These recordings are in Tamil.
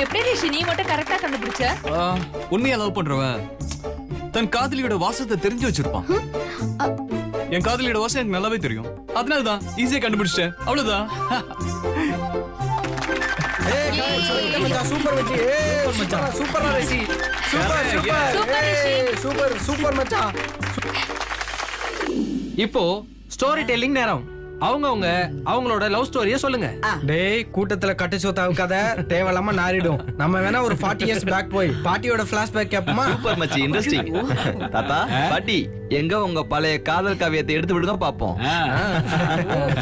எப்படி ரிஷி நீ மட்டும் கரெக்டா கண்டுபிடிச்ச? உண்மையா லவ் பண்றவன் தன் காதலியோட வாசத்தை தெரிஞ்சு வச்சிருப்பான். என் காதலியோட வாசம் எனக்கு நல்லாவே தெரியும். அதனாலதான் ஈஸியா கண்டுபிடிச்சிட்டேன். அவ்வளவுதான். சூப்பர் மச்சி. சூப்பர் ரிஷி. சூப்பர் சூப்பர் மச்சான். இப்போ ஸ்டோரி டெல்லிங் நேரம். அவங்களோட லவ் ஸ்டோரியை சொல்லுங்க. டேய் கூட்டத்துல கட்டு சோத்தாவு கதை தேவையில்லாம நாரிடும். நம்ம வேணா ஒரு 40 இயர்ஸ் பேக் போய் பாட்டியோட பிளாஷ்பேக் கேப்போமா? சூப்பர் மச்சி, இன்ட்ரஸ்டிங். தாத்தா பாட்டி எங்க உங்க பழைய காதல் கவியத்தை எடுத்து விடுங்க பாப்போம்.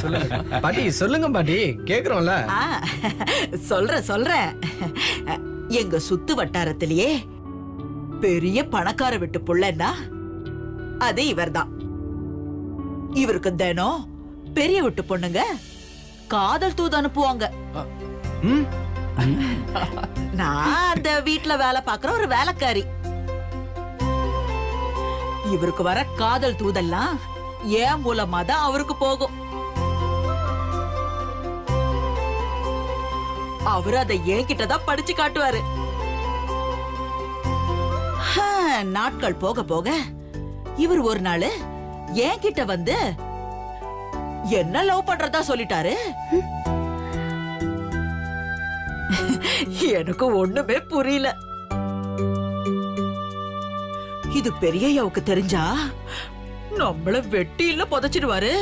சொல்லுங்க பாட்டி, சொல்லுங்க பாட்டி, கேக்குறோம்ல. சொல்றேன். எங்க சுத்து வட்டாரத்திலேயே பெரிய பணக்கார விட்டு புள்ளன்னா அது இவர்தான். இவருக்கு தினம் பெரிய விட்டு பொண்ணுங்க காதல் தூது அனுப்புவாங்க. நான் அந்த வீட்டுல வேலை பாக்குற ஒரு வேலைக்காரி. இவருக்கு வர காதல் தூதெல்லாம் ஏன் மூலமா தான் அவருக்கு போகும். அவரு அதை என்கிட்டதான் படிச்சு காட்டுவாரு. நாட்கள் போக போக இவர் ஒரு நாள் என்கிட்ட வந்து என்ன லவ் பண்றதா சொல்லிட்டாரு. எனக்கு ஒண்ணுமே புரியல. இது பெரியய்யாவுக்கு தெரிஞ்சா நம்மள வெட்டியில புதைச்சிடுவாரு.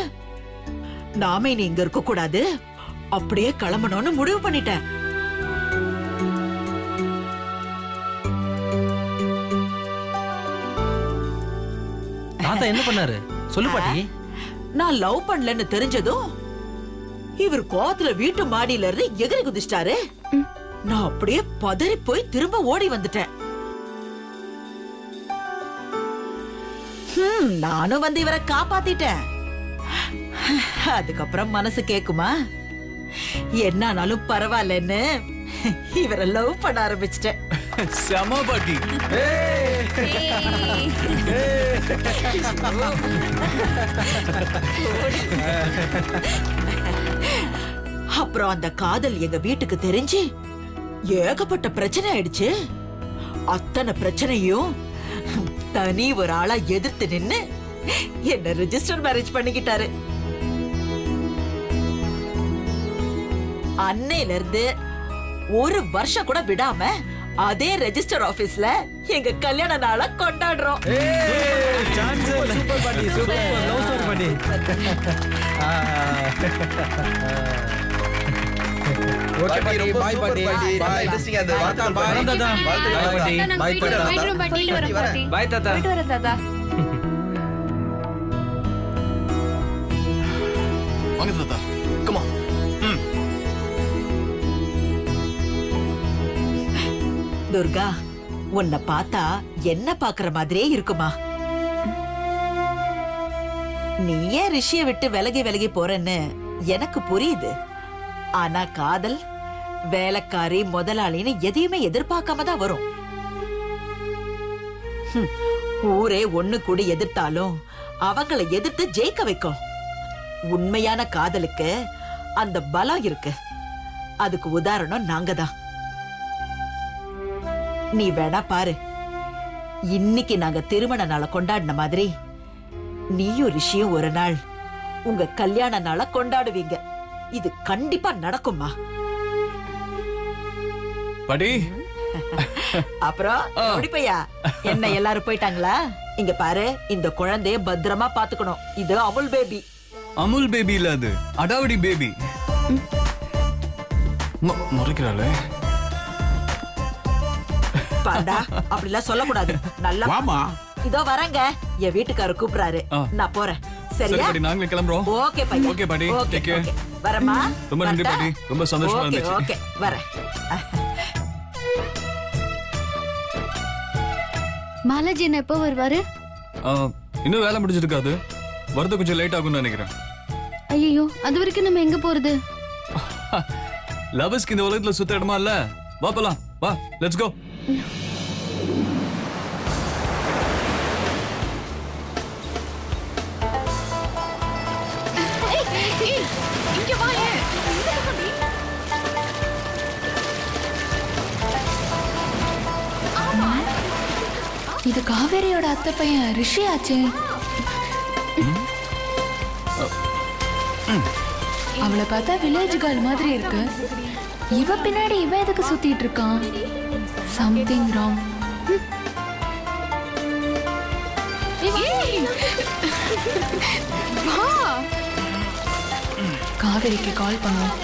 நாம இனி இங்க இருக்க கூடாது, அப்படியே கிளம்பணும்னு முடிவு பண்ணிட்டேன். தாத்தா என்ன பண்ணாரு சொல்லு பாட்டி. நான் லவ் பண்ணலன்னு தெரிஞ்சதும் இவர் கோவத்துல வீட்டு மாடியில இருந்து எகிரி குதிச்சிட்டாரு. நான் அப்படியே பதறி போய் திரும்ப ஓடி வந்துட்டேன். நானும் வந்து இவரை காப்பாத்திட்டேன். அதுக்கப்புறம் மனசு கேக்குமா? என்னானாலும் பரவாயில்லன்னு இவரை லவ் பண்ண ஆரம்பிச்சிட்டேன். செம பாட்டி. அப்புறம் அந்த காதல் எங்க வீட்டுக்கு தெரிஞ்சு ஏகப்பட்ட பிரச்சனை ஆயிடுச்சு. அத்தனை பிரச்சனையும் தனி ஒரு ஆளா எதிர்த்து நின்னு என்ன ரெஜிஸ்டர் மேரேஜ் பண்ணிக்கிட்டாரு. அன்னையில இருந்து ஒரு வருஷம் கூட விடாம அதே ரெஜிஸ்டர் ஆபீஸ்ல எங்க கல்யாண நாளை கொண்டாடுறோம். சூப்பர் பாட்டி, சூப்பர் லவ் ஸ்டோரி பாட்டி. ஓகே பாட்டி, பை பாட்டி. Bye interesting. அந்த வார்த்தை பை தாத்தா. பை தாத்தா. பை தாத்தா. போயிட்டு வரேன் தாத்தா. வாங்க தாத்தா. Come on. துர்கா, உன்னை பார்த்தா என்ன பாக்குற மாதிரியே இருக்குமா? நீ ஏன் ரிஷியை விட்டு விலகி போறன்னு எனக்கு புரியுது. ஆனா காதல் வேலைக்காரி முதலாளின்னு எதையுமே எதிர்பார்க்காம தான் வரும். ஊரே ஒண்ணு கூடி எதிர்த்தாலும் அவங்களை எதிர்த்து ஜெயிக்க வைக்கும். உண்மையான காதலுக்கு அந்த பலம் இருக்கு. அதுக்கு உதாரணம் நாங்க தான். நீ வேணா பாரு, இன்னைக்கு நாங்க திருமண நாளை கொண்டாடின மாதிரி நீயும் ரிஷியும் ஒரு நாள் உங்க கல்யாண நாளை கொண்டாடுவீங்க. இது கண்டிப்பா நடக்குமா? பாட்டி. அப்புறம் எப்படிப்பையா, என்ன எல்லாரும் போயிட்டாங்களா? இங்க பாரு, இந்த குழந்தைய பத்திரமா பாத்துக்கணும். இது அமுல் பேபி. அமுல் பேபி இல்ல, அது அடாவடி பேபி. முறைக்கிறாளே. பாடா, அப்படிலாம் சொல்லக்கூடாது. நல்லா வாமா. இதோ வரேங்க. என் வீட்டுக்காரர் கூப்பிடுறாரு, நான் போறேன். சரியா? சரி, நாங்களே கிளம்புறோம். ஓகே பையா. ஓகே பாட்டி. Take care. வரமா. ரொம்ப நன்றி பாட்டி, ரொம்ப சந்தோஷமா இருந்துச்சு. ஓகே, வரேன். மாலாஜி என்ன எப்போ வருவாரு? இன்னும் வேலை முடிஞ்சிருக்காது, வரது கொஞ்சம் லேட் ஆகும்னு நினைக்கிறேன். ஐயோ, அது வரைக்கும் நம்ம எங்க போறது? லவர்ஸ்க்கு இந்த உலகத்துல சுத்த இடமா இல்ல. வா போலாம். வா, லெட்ஸ் கோ. இங்க வா. இது காவேரியோட அத்தை பையன் ரிஷி ஆச்சே. அவளை பார்த்தா வில்லேஜ் கேர்ள் மாதிரி இருக்கு. இவ பின்னாடி இவ எதுக்கு சுத்திட்டு இருக்கான்? Something wrong. காவேரிக்கு கால் பண்ணுவோம்.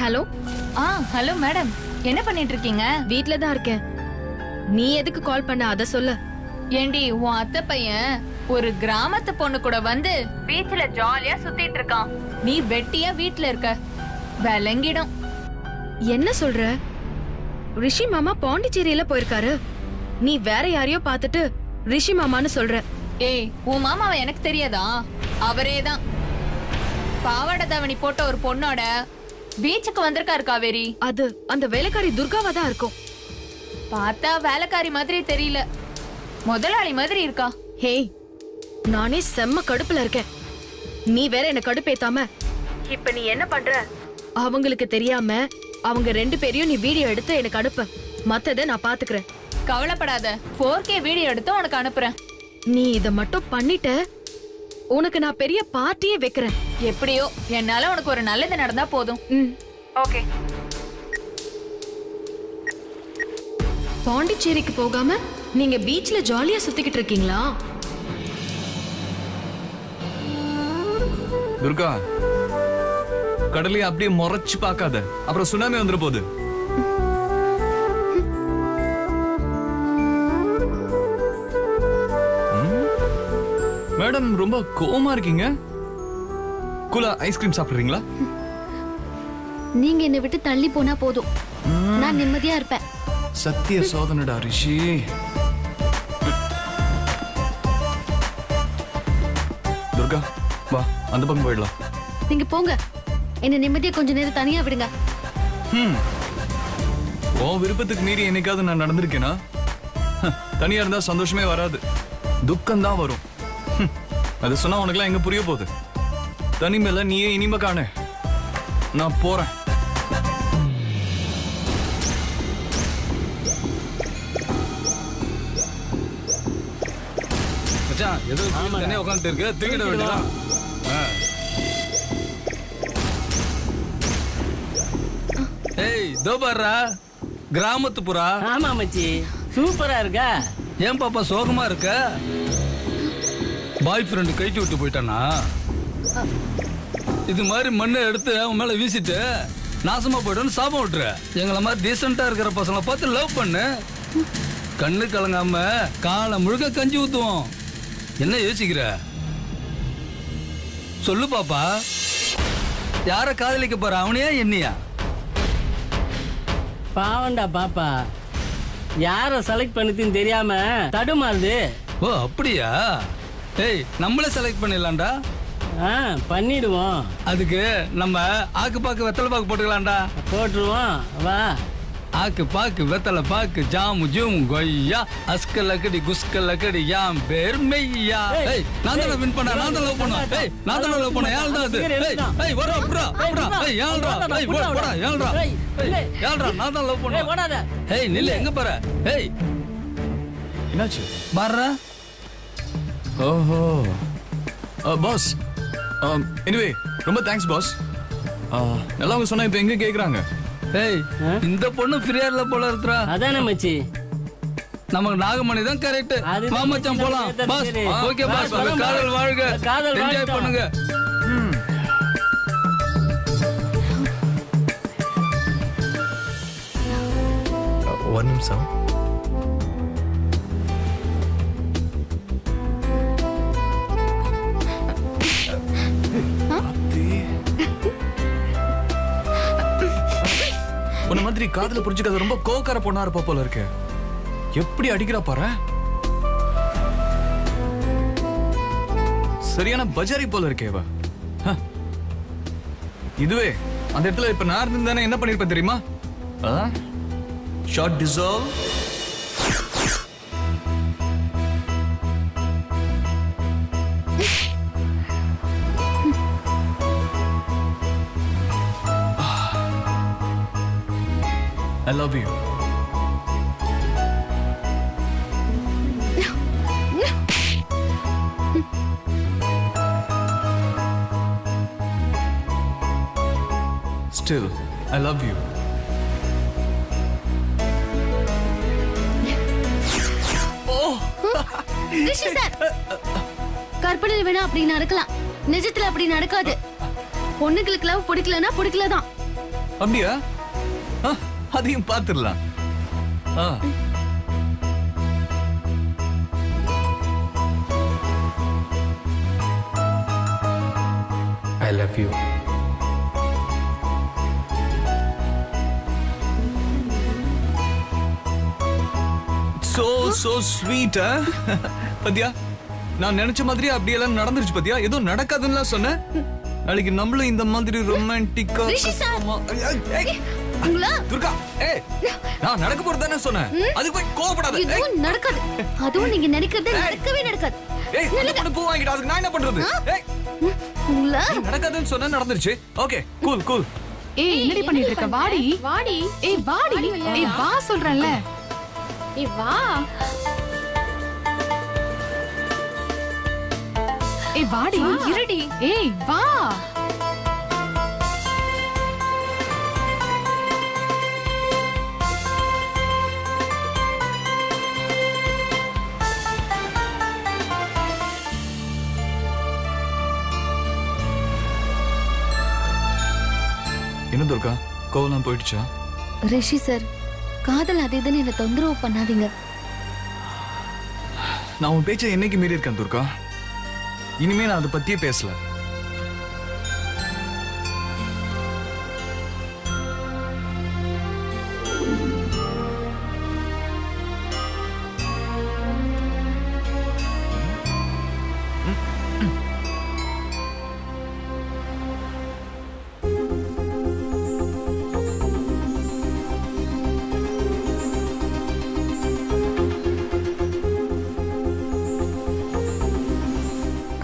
ஹலோ. ஹலோ மேடம், என்ன பண்ணிட்டு இருக்கீங்க? வீட்ல தான் இருக்கேன். நீ எதுக்கு கால் பண்ண அத சொல்லு. ஏண்டி, உன் அத்தை பையன் ஒரு கிராமத்து பொண்ணு கூட வந்து பீச்ல ஜாலியா சுத்திட்டு இருக்கான். நீ வெட்டியா வீட்ல இருக்க. விளங்கிடும். என்ன சொல்ற? ரிஷி மாமா பாண்டிச்சேரியில போயிருக்காரு. நீ வேற யாரையோ பார்த்துட்டு ரிஷி மாமான்னு சொல்ற. ஏய், உன் மாமாவை எனக்கு தெரியாதா? அவரேதான் பாவாடை தாவணி போட்ட ஒரு பொண்ணோட பீச்சுக்கு வந்திருக்காரு காவேரி. அது அந்த வேலைக்காரி துர்காவா தான் இருக்கும். பார்த்தா வேலைக்காரி மாதிரி தெரியல, முதலாளி மாதிரி இருக்கா. ஹேய், நானே செம்ம கடுப்புல இருக்கேன். நீ வேற என்ன கடுப்பேத்தாம இப்ப நீ என்ன பண்ற? அவங்களுக்கு தெரியாம அவங்க 2 பேரையும் நீ வீடியோ எடுத்து எனக்கு அனுப்பு. மத்தத நான் பாத்துக்கிறேன். கவலைப்படாத, 4K வீடியோ எடுத்து உனக்கு அனுப்புறேன். நீ இத மட்டும் பண்ணிட்ட, உனக்கு நான் பெரிய பார்ட்டியே வைக்கிறேன். எப்படியோ என்னால உனக்கு ஒரு நல்லது நடந்தா போதும். ஓகே. பாண்டிச்சேரிக்கு போகாம நீங்க பீச்ல ஜாலியா சுத்திக்கிட்டு இருக்கீங்களா? துர்கா, கடலையை அப்படியே முறைச்சு பார்க்காத, அப்புறம் சுனாமி வந்துட போகுது. மேடம், ரொம்ப கோவமா இருக்கீங்க. கூலா ஐஸ்கிரீம் சாப்பிடுறீங்களா? நீங்க என்னை விட்டு தள்ளி போனா போதும், நான் நிம்மதியா இருப்பேன். சத்திய சோதனடா ரிஷி. துர்கா, வா, அந்த பக்கம் போயிடலாம். நீங்க போங்க, என்ன நிம்மதியா கொஞ்ச நேரம் தனியா விடுங்க. உன் விருப்பத்துக்கு மீறி என்னைக்காவது நான் நடந்திருக்கேனா? தனியா இருந்தா சந்தோஷமே வராது, துக்கம்தான் வரும். அது சொன்னா உனக்குலாம் எங்க புரிய போகுது? தனிமையில நீயே இனிமே காண. நான் போறேன். மச்சான், ஏதோ தனியா உட்காந்துட்டு இருக்கு, தூக்கிட வேண்டியதான். ஏய், தோ பாருடா, கிராமத்து புறா. ஆமா மச்சி, சூப்பரா இருக்கா? ஏன் பாப்பா சோகமா இருக்க? பாய் ஃப்ரெண்டு கைட்டு விட்டு போயிட்டானா? இது மாதிரி மண்ணை எடுத்து அவன் மேல வீசிட்டு நாசமா போய்ட்டு சாபம் விட்டுரு. எங்களை மாதிரி டீசெண்டா இருக்கிற பசங்களை பார்த்து லவ் பண்ணு. கண்ணு கலங்காம காலை முழுக்க கஞ்சி ஊத்துவோம். என்ன யோசிக்கிற? சொல்லு பாப்பா, யார காதலிக்க போற, அவனையா என்னையா? பாவண்டா பாப்பா, யார செலக்ட் பண்ணிதுன்னு தெரியாம தடுமாறுது. ஓ அப்படியா? ஏய், நம்மளே செலக்ட் பண்ணிடலாம்டா. பண்ணிடுவோம். அதுக்கு நம்ம ஆக்கு பாக்கு வெத்தலை பாக்கு போட்டுக்கலாம்டா. போட்டுருவோம், வா. ஆக்கு பாக்கு வெத்தலை பாக்கு ஜாமு ஜூமு கொய்யா அஸ்க லக்கடி குஸ்க லக்கடி யாம் பேர் மெய்யா. ஏய், நான் தான் வின் பண்ண, நான் தான் லவ் பண்ண. ஏய், நான் தான் லவ் பண்ண. யாழ்டா அது? ஏய், ஏய், வரா புறா புறா. ஏய், யாழ்டா. ஏய், போடா, யாழ்டா. ஏய், யாழ்டா, நான் தான் லவ் பண்ண. ஏய், ஓடாத. ஏய், நில்லு, எங்க போற? ஏய், என்னாச்சு? பாருடா. ஓஹோ, பாஸ். எனிவே, ரொம்ப தேங்க்ஸ் பாஸ். நல்லா அவங்க சொன்னா இப்ப எங்க கேக்குறாங்க? ஏய், இந்த பொண்ணு ஃப்ரீயா போல இருக்குறா. அதானே மச்சி, நமக்கு நாகமணி தான் கரெக்ட். மாமச்சான் போலாம். Boss, okay boss. காதல் வாழ்க, காதல் என்ஜாய் பண்ணுங்க. ஒரு நிமிஷம். உன்ன மாதிரி பஜாரி காதுல புரிஞ்சுக்காத ரொம்ப கோக்கார பொண்ணா இருப்பா போல இருக்கு. எப்படி அடிக்கிறா பாரு. சரியான பஜாரி போல இருக்கே இவ. இதுவே அந்த இடத்துல இப்ப நான் இருந்தானே என்ன பண்ணிருப்பேன் தெரியுமா? Short dissolve. I love you. Still, I love you. Rishi sir, கற்பனையில வேணா அப்படி நடக்கலாம், நிஜத்துல அப்படி நடக்காது. பொண்ணுங்களுக்கு லவ் பிடிக்கலன்னா பிடிக்கலதான். அப்படியா? அதையும் பார்த்துடலாம். I love you. So sweet. பத்தியா, நான் நினைச்ச மாதிரி அப்படியெல்லாம் நடந்துருச்சு. பத்தியா, ஏதோ நடக்காதுன்னு சொன்னேன். நாளைக்கு நம்மளும் இந்த மாதிரி ரொமான்டிக்கா. துர்கா, நான் நடக்க போறதானே சொன்னேன். அதுக்கு போய் கோவப்படாத. இதுவும் நடக்காது. அதுவும் நீங்க நினைக்கிறது நடக்கவே நடக்காது. பூ வாங்கிட்டு அதுக்கு நான் என்ன பண்றது? நடக்காதுன்னு சொன்ன நடந்துருச்சு. Okay, cool cool. என்னடி பண்ணிட்டு இருக்க? வாடி வாடி. வாடி. வா சொல்றேன்ல. வா. வாடி. இருடி. வா. என்ன துர்கா, கோவலாம் போயிடுச்சா? ரிஷி சார், காதல் அது இதுன்னு என்ன தொந்தரவு பண்ணாதீங்க. நான் உன் பேச்சை என்னைக்கு மீறி இருக்கேன் துர்கா. இனிமே நான் அதை பத்தியே பேசல.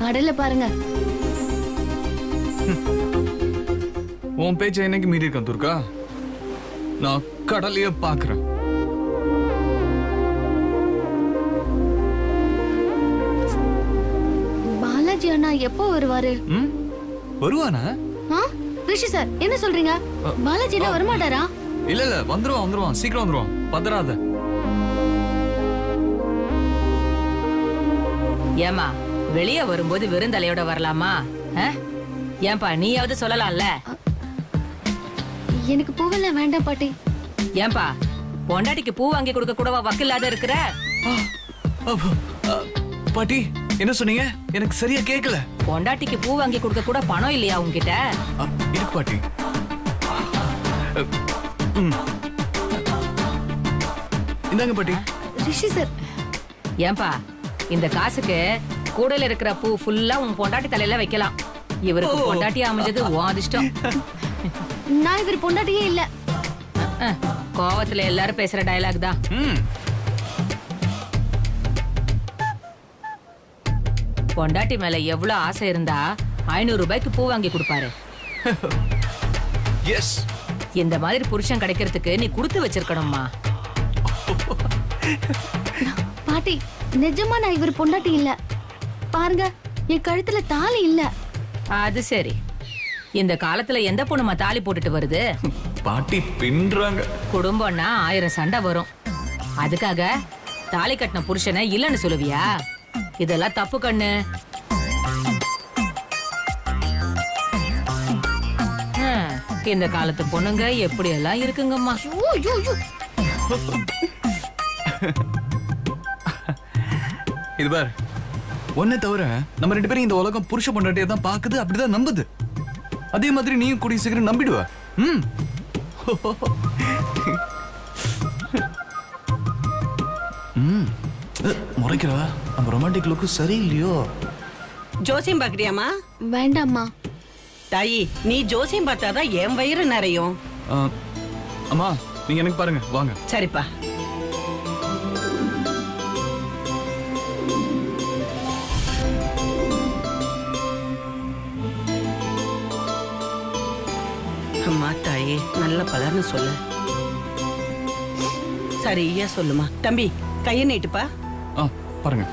கடல்ல பாருங்க. உன் பேச்சை என்னைக்கு மீறி இருக்கேன் துர்கா. நான் கடலையே பாக்குறேன். பாலாஜி அண்ணா எப்போ வருவாரு? வருவானா? ரிஷி சார், என்ன சொல்றீங்க? பாலாஜி அண்ணா வரமாட்டாரா? இல்ல வந்துருவான். சீக்கிரம் வந்துருவான். பதறாத. ஏமா, வெளியே வரும்போது வெறுந்தலையோட வரலாமா? ஏன்பா, நீயாவது சொல்லலாம்ல. எனக்கு பூவெல்லாம் வேண்டாம் பாட்டி. ஏன்பா, பொண்டாட்டிக்கு பூ வாங்கி கொடுக்க கூடவா வக்கில்லாத இருக்கிற? பாட்டி, என்ன சொன்னீங்க? எனக்கு சரியா கேட்கல. பொண்டாட்டிக்கு பூ வாங்கி கொடுக்க கூட பணம் இல்லையா உங்ககிட்ட? இருக்கு பாட்டி. இந்தாங்க பாட்டி. ரிஷி சார், ஏன்பா, இந்த காசுக்கு கூடையில இருக்கிற பூ ஃபுல்லா உன் பொண்டாட்டி தலையில வைக்கலாம். இவருக்கு பொண்டாட்டி அமைஞ்சது உன் அதிர்ஷ்டம். நான் இவர் பொண்டாட்டியே இல்ல. கோவத்துல எல்லாரும் பேசுற டயலாக் தான். பொண்டாட்டி மேல எவ்வளவு ஆசை இருந்தா 500 ரூபாய்க்கு பூ வாங்கி கொடுப்பாரு. இந்த மாதிரி புருஷன் கிடைக்கிறதுக்கு நீ கொடுத்து வச்சிருக்கணும்மா. பாட்டி, நிஜமா நான் இவர் பொண்டாட்டி இல்ல. பாருங்க, என் கழுத்துல தாலி இல்ல. அது சரி. இந்த காலத்துல எந்த பொண்ணுமா தாலி போட்டுட்டு வருது? பாட்டி பின்றாங்க. குடும்பம்னா 1000 சண்டை வரும். அதுக்காக தாலி கட்டின புருஷனை இல்லன்னு சொல்லுவியா? இதெல்லாம் தப்பு கண்ணு. இந்த காலத்து பொண்ணுங்க எப்படி எல்லாம் இருக்குங்கம்மா. இது பார், ஒன்னை தவிர நம்ம 2 பேரும் இந்த உலகம் புருஷ பொண்டாட்டியை தான் பாக்குது, அப்படிதான் நம்புது. அதே மாதிரி நீயும் கூடிய சீக்கிரம் நம்பிடுவ. முறைக்கிறா நம்ம ரொமான்டிக் லுக்கு சரியில்லையோ? ஜோசியம் பாக்குறியாமா? வேண்டாம்மா. தாயி, நீ ஜோசியம் பார்த்தாதான் என் வயிறு நிறையும். அம்மா நீங்க எனக்கு பாருங்க, வாங்க. சரிப்பா. அம்மா தாயே, நல்ல பலர்னு சொல்லு. சரியா சொல்லுமா. தம்பி கைய நீட்டுப்பா. பாருங்க.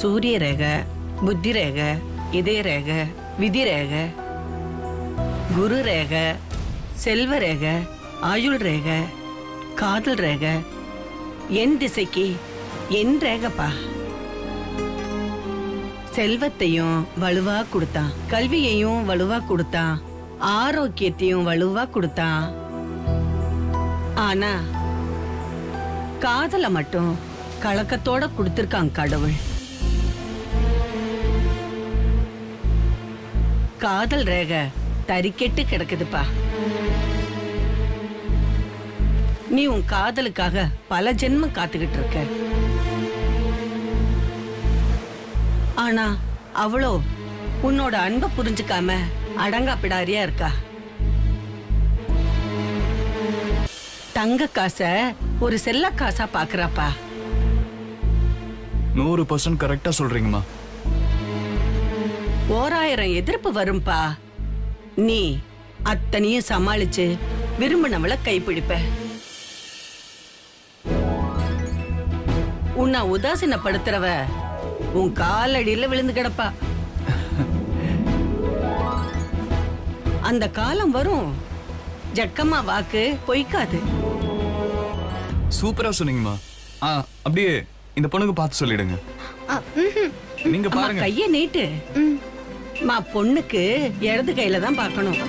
சூரிய ரேகை, புத்தி ரேகை, இதய ரேகை, விதி ரேகை, குரு ரேகை, செல்வ ரேகை, ஆயுள் ரேகை, காதல் ரேகை, என் திசைக்கு என் ரேகைப்பா. செல்வத்தையும் வலுவா கொடுத்தான், கல்வியையும் வலுவா கொடுத்தான், ஆரோக்கியத்தையும் வலுவா கொடுத்தான். ஆனா காதல மட்டும் கலக்கத்தோட கொடுத்திருக்கான் கடவுள். காதல் ரேகை தறிக்கெட்டு கிடக்குதுப்பா. நீ உன் காதலுக்காக பல ஜென்மம் காத்துக்கிட்டு இருக்க. ஆனா அவளோ உன்னோட அன்பை புரிஞ்சுக்காம அடங்காப்பிடாரியா இருக்கா. தங்க காசை ஒரு செல்ல காசா பாக்குறாப்பா. 100% கரெக்டா சொல்றீங்கம்மா. 1000 எதிர்ப்பு வரும்பா. நீ அத்தனையும் சமாளிச்சு விரும்பினவளை கைப்பிடிப்ப. உன்னை உதாசீனப்படுத்துறவ உன் காலடியில விழுந்து கிடப்பா. அந்த காலம் வரும், ஜக்கம்மா வாக்கு பொய்க்காது. சூப்பரா சொன்னீங்கம்மா. அப்படியே இந்த பொண்ணுக்கு பார்த்து சொல்லிடுங்க. நீங்க பாருங்க. கைய நீட்டு. மா, பொண்ணுக்கு இடது கையில தான் பார்க்கணும்.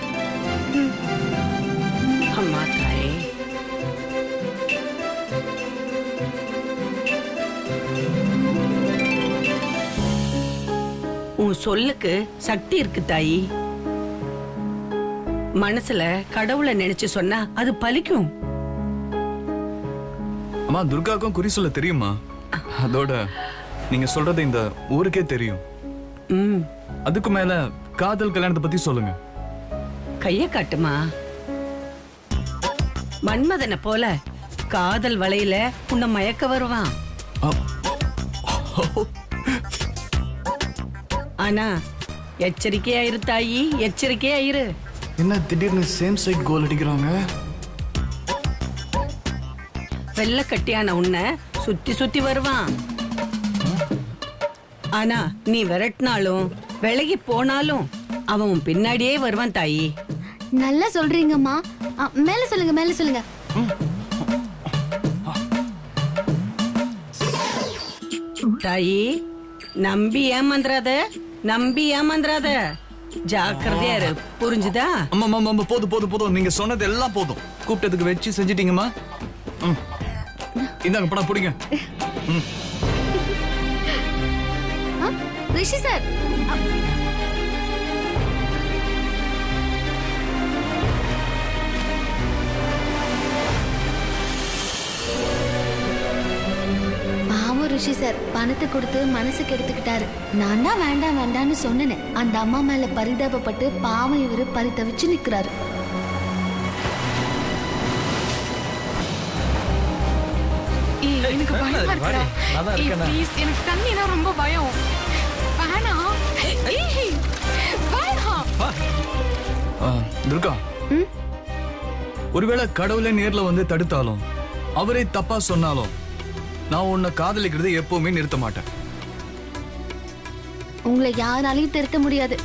அம்மா தாயே. உன் சொல்லுக்கு சக்தி இருக்கு தாயி. மனசுல கடவுளை நினைச்சு சொன்னா அது பலிக்கும். அம்மா, துர்காவுக்கும் குறி சொல்ல தெரியுமா? அதோட நீங்க சொல்றது இந்த ஊருக்கே தெரியும். அதுக்கு மேல காதல் கல்யாணத்தை பத்தி சொல்லுங்க. கைய காட்டுமா. மன்மதனை போல காதல் வலையில உன்னை மயக்க வருவான். ஆனா எச்சரிக்கையா இரு தாயி, எச்சரிக்கையா இரு. என்ன திடீர்னு சேம் சைட் கோல் அடிக்கிறாங்க? வெள்ள கட்டியான உன்னை சுத்தி சுத்தி வருவான். ஆனா நீ விரட்டினாலும் விலகி போனாலும் அவன் உன் பின்னாடியே வருவான் தாயி. நல்லா சொல்றீங்கம்மா. மேல சொல்லுங்க, மேல சொல்லுங்க. தாயி, நம்பி ஏமாந்துறாத, நம்பி ஏமாந்துறாத. ஜாக்கிரதையா இரு, புரிஞ்சுதா? அம்மா போதும் போதும் போதும், நீங்க சொன்னது எல்லாம் போதும். கூப்பிட்டதுக்கு வச்சு செஞ்சிட்டீங்கம்மா. இந்தாங்க படம் பிடிங்க. ரிஷி சார், பாவம் ரிஷி சார் பணத்தை கொடுத்து மனசுக்கு எடுத்துக்கிட்டாரு. நான் தான் வேண்டாம் வேண்டான்னு சொன்னேன். அந்த அம்மா மேல பரிதாபப்பட்டு பாவம் இவரு பரிதவிச்சு நிக்கிறாரு. எனக்கு பயமா இருக்குடா. ப்ளீஸ், எனக்கு தண்ணினா ரொம்ப பயம். வேணாம். துர்கா, ஒருவேளை கடவுளே நேர்ல வந்து தடுத்தாலும் அவரே தப்பா சொன்னாலும் நான் உன்னை காதலிக்கிறது எப்பவுமே நிறுத்த மாட்டேன். உங்களை யாராலையும் திருத்த முடியாது.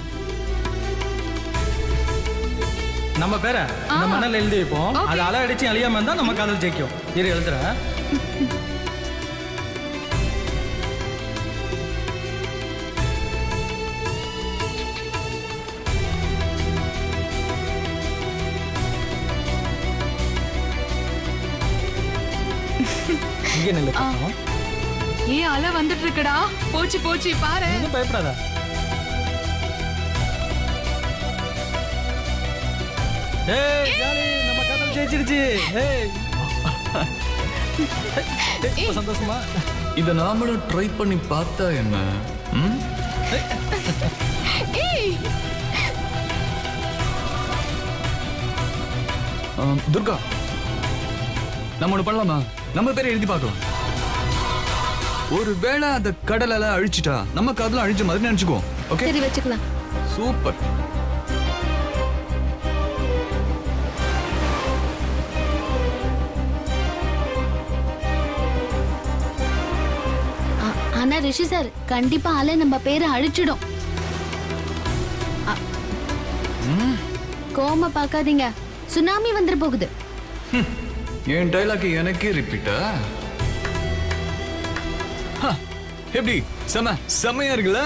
நம்ம பேரை இந்த மணல் எழுதி வைப்போம். அது அலை அடிச்சு அழியாம இருந்தா நம்ம காதல் ஜெயிக்கும். இரு எழுதுறேன். ஏன் அலை வந்துட்டு இருக்குடா? போச்சு போச்சு பாரு. பயப்படாத. ஏய் ஜாலி, நம்ம காதல் ஜெயிச்சிருச்சு. ஏய் சந்தோஷமா? இத நாமளும் ட்ரை பண்ணி பார்த்தா என்ன? ம்? துர்கா, நம்ம ஒண்ணு பண்ணலாமா? நம்ம பேரை எழுதி பார்க்கலாம். ஒரு வேளை அந்த கடலை அழிச்சிட்டா நமக்கு அதெல்லாம் அழிச்ச மாதிரி நினைச்சுக்குவோம். ஓகே, சரி வச்சுக்கலாம். சூப்பர். ஆனா ரிஷி சார் கண்டிப்பா அலை நம்ம பேரை அழிச்சிடும். கோமா பார்க்காதீங்க, சுனாமி வந்துட போகுது. என் டைலாக் எனக்கே ரிப்பீட்டா? எப்படி செமையா இருக்குல்ல?